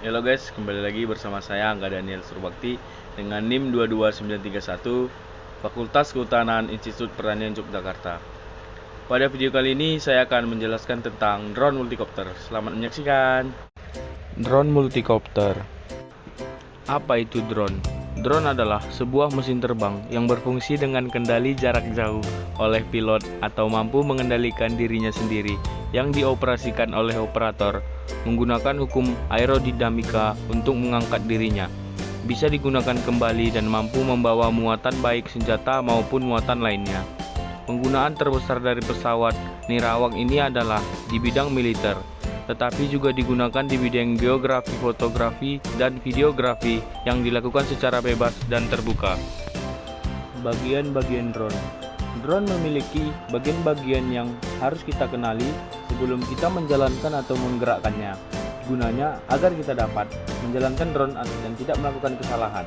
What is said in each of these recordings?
Halo guys, kembali lagi bersama saya Angga Daniel Surbakti dengan NIM 22931 Fakultas Kehutanan Institut Pertanian Yogyakarta. Pada video kali ini saya akan menjelaskan tentang drone multicopter. Selamat menyaksikan. Drone multicopter. Apa itu drone? Drone adalah sebuah mesin terbang yang berfungsi dengan kendali jarak jauh oleh pilot atau mampu mengendalikan dirinya sendiri yang dioperasikan oleh operator menggunakan hukum aerodinamika untuk mengangkat dirinya. Bisa digunakan kembali dan mampu membawa muatan baik senjata maupun muatan lainnya. Penggunaan terbesar dari pesawat nirawak ini adalah di bidang militer, tetapi juga digunakan di bidang geografi, fotografi, dan videografi yang dilakukan secara bebas dan terbuka. Bagian-bagian drone. Drone memiliki bagian-bagian yang harus kita kenali sebelum kita menjalankan atau menggerakkannya. Gunanya agar kita dapat menjalankan drone dan tidak melakukan kesalahan.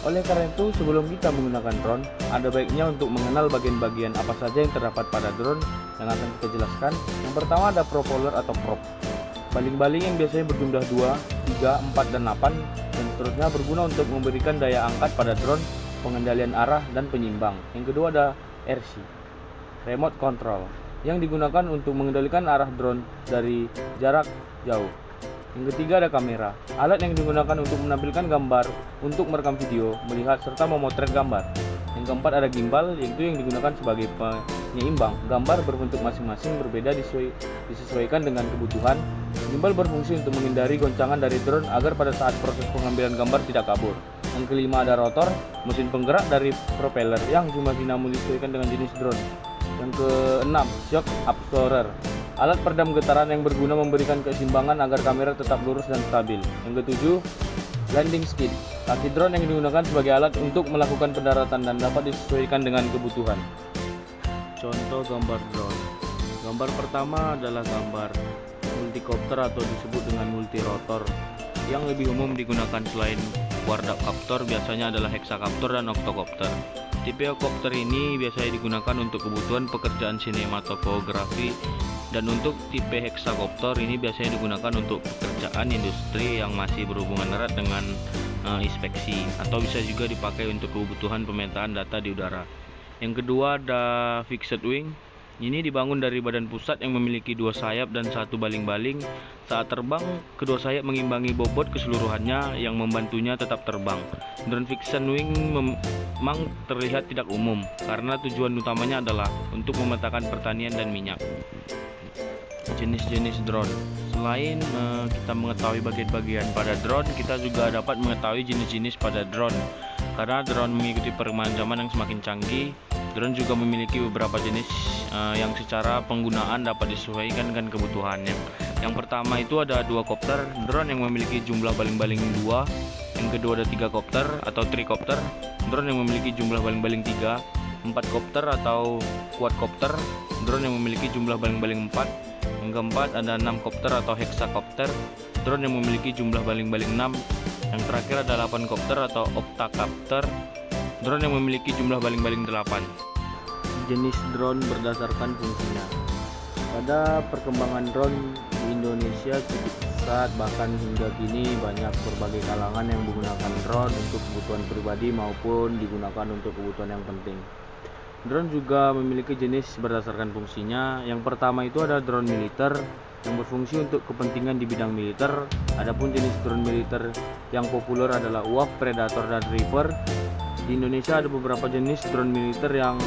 Oleh karena itu, sebelum kita menggunakan drone, ada baiknya untuk mengenal bagian-bagian apa saja yang terdapat pada drone yang akan kita jelaskan. Yang pertama ada propeller atau prop. Baling-baling yang biasanya berjumlah 2, 3, 4, dan 8 dan seterusnya berguna untuk memberikan daya angkat pada drone, pengendalian arah, dan penyimbang. Yang kedua ada RC, remote control, yang digunakan untuk mengendalikan arah drone dari jarak jauh. Yang ketiga ada kamera, alat yang digunakan untuk menampilkan gambar, untuk merekam video, melihat, serta memotret gambar. Yang keempat ada gimbal, yaitu yang digunakan sebagai penyeimbang. Gambar berbentuk masing-masing berbeda disesuaikan dengan kebutuhan. Gimbal berfungsi untuk menghindari goncangan dari drone agar pada saat proses pengambilan gambar tidak kabur. Yang kelima ada rotor, mesin penggerak dari propeller yang jumlah dinamo disesuaikan dengan jenis drone. Yang keenam, shock absorber, alat peredam getaran yang berguna memberikan keseimbangan agar kamera tetap lurus dan stabil. Yang ketujuh, landing skid, kaki drone yang digunakan sebagai alat untuk melakukan pendaratan dan dapat disesuaikan dengan kebutuhan. Contoh gambar drone. Gambar pertama adalah gambar multicopter atau disebut dengan multirotor, yang lebih umum digunakan selain quadcopter biasanya adalah hexacopter dan octocopter. Tipe copter ini biasanya digunakan untuk kebutuhan pekerjaan sinematografi, dan untuk tipe hexacopter ini biasanya digunakan untuk pekerjaan industri yang masih berhubungan erat dengan inspeksi, atau bisa juga dipakai untuk kebutuhan pemetaan data di udara. Yang kedua ada fixed wing. Ini dibangun dari badan pusat yang memiliki 2 sayap dan 1 baling-baling. Saat terbang, kedua sayap mengimbangi bobot keseluruhannya yang membantunya tetap terbang. Drone fixed wing memang terlihat tidak umum karena tujuan utamanya adalah untuk memetakan pertanian dan minyak. Jenis-jenis drone. Selain kita mengetahui bagian-bagian pada drone, kita juga dapat mengetahui jenis-jenis pada drone. Karena drone mengikuti perkembangan zaman yang semakin canggih, drone juga memiliki beberapa jenis yang secara penggunaan dapat disesuaikan dengan kebutuhannya. Yang pertama itu ada 2 kopter, drone yang memiliki jumlah baling-baling 2. Yang kedua ada 3 kopter atau tricopter, drone yang memiliki jumlah baling-baling 3. 4 kopter atau quadcopter, drone yang memiliki jumlah baling-baling 4. Yang keempat ada 6 kopter atau hexacopter, drone yang memiliki jumlah baling-baling 6. Yang terakhir ada 8 kopter atau octacopter, drone yang memiliki jumlah baling-baling 8. Jenis drone berdasarkan fungsinya. Pada perkembangan drone di Indonesia cukup pesat, bahkan hingga kini banyak berbagai kalangan yang menggunakan drone untuk kebutuhan pribadi maupun digunakan untuk kebutuhan yang penting. Drone juga memiliki jenis berdasarkan fungsinya. Yang pertama itu ada drone militer yang berfungsi untuk kepentingan di bidang militer. Adapun jenis drone militer yang populer adalah UAV, Predator, dan Reaper. Di Indonesia ada beberapa jenis drone militer yang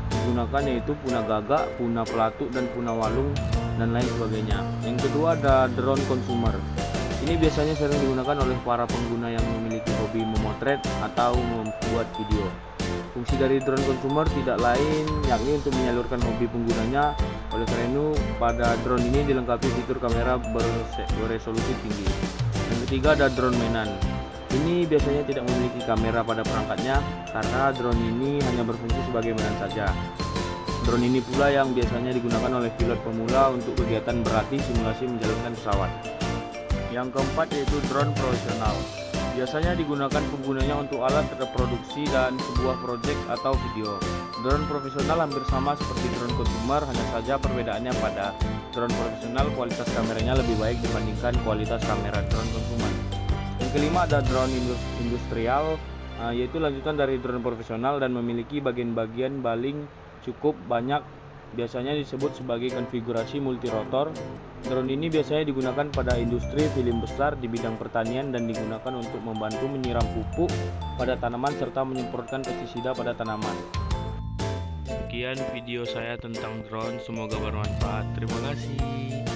digunakan, yaitu Puna Gagak, Puna Pelatu, dan Puna Walung, dan lain sebagainya. Yang kedua ada drone consumer. Ini biasanya sering digunakan oleh para pengguna yang memiliki hobi memotret atau membuat video. Fungsi dari drone consumer tidak lain yakni untuk menyalurkan hobi penggunanya. Oleh karena itu, pada drone ini dilengkapi fitur kamera beresolusi tinggi. Yang ketiga ada drone mainan. Ini biasanya tidak memiliki kamera pada perangkatnya karena drone ini hanya berfungsi sebagai mainan saja. Drone ini pula yang biasanya digunakan oleh pilot pemula untuk kegiatan berlatih simulasi menjalankan pesawat. Yang keempat yaitu drone profesional. Biasanya digunakan penggunanya untuk alat reproduksi dan sebuah proyek atau video. Drone profesional hampir sama seperti drone consumer, hanya saja perbedaannya pada drone profesional kualitas kameranya lebih baik dibandingkan kualitas kamera drone consumer. Yang kelima ada drone industrial, yaitu lanjutan dari drone profesional dan memiliki bagian-bagian baling cukup banyak, biasanya disebut sebagai konfigurasi multirotor. Drone ini biasanya digunakan pada industri film besar di bidang pertanian dan digunakan untuk membantu menyiram pupuk pada tanaman serta menyemprotkan pestisida pada tanaman. Sekian video saya tentang drone, semoga bermanfaat. Terima kasih.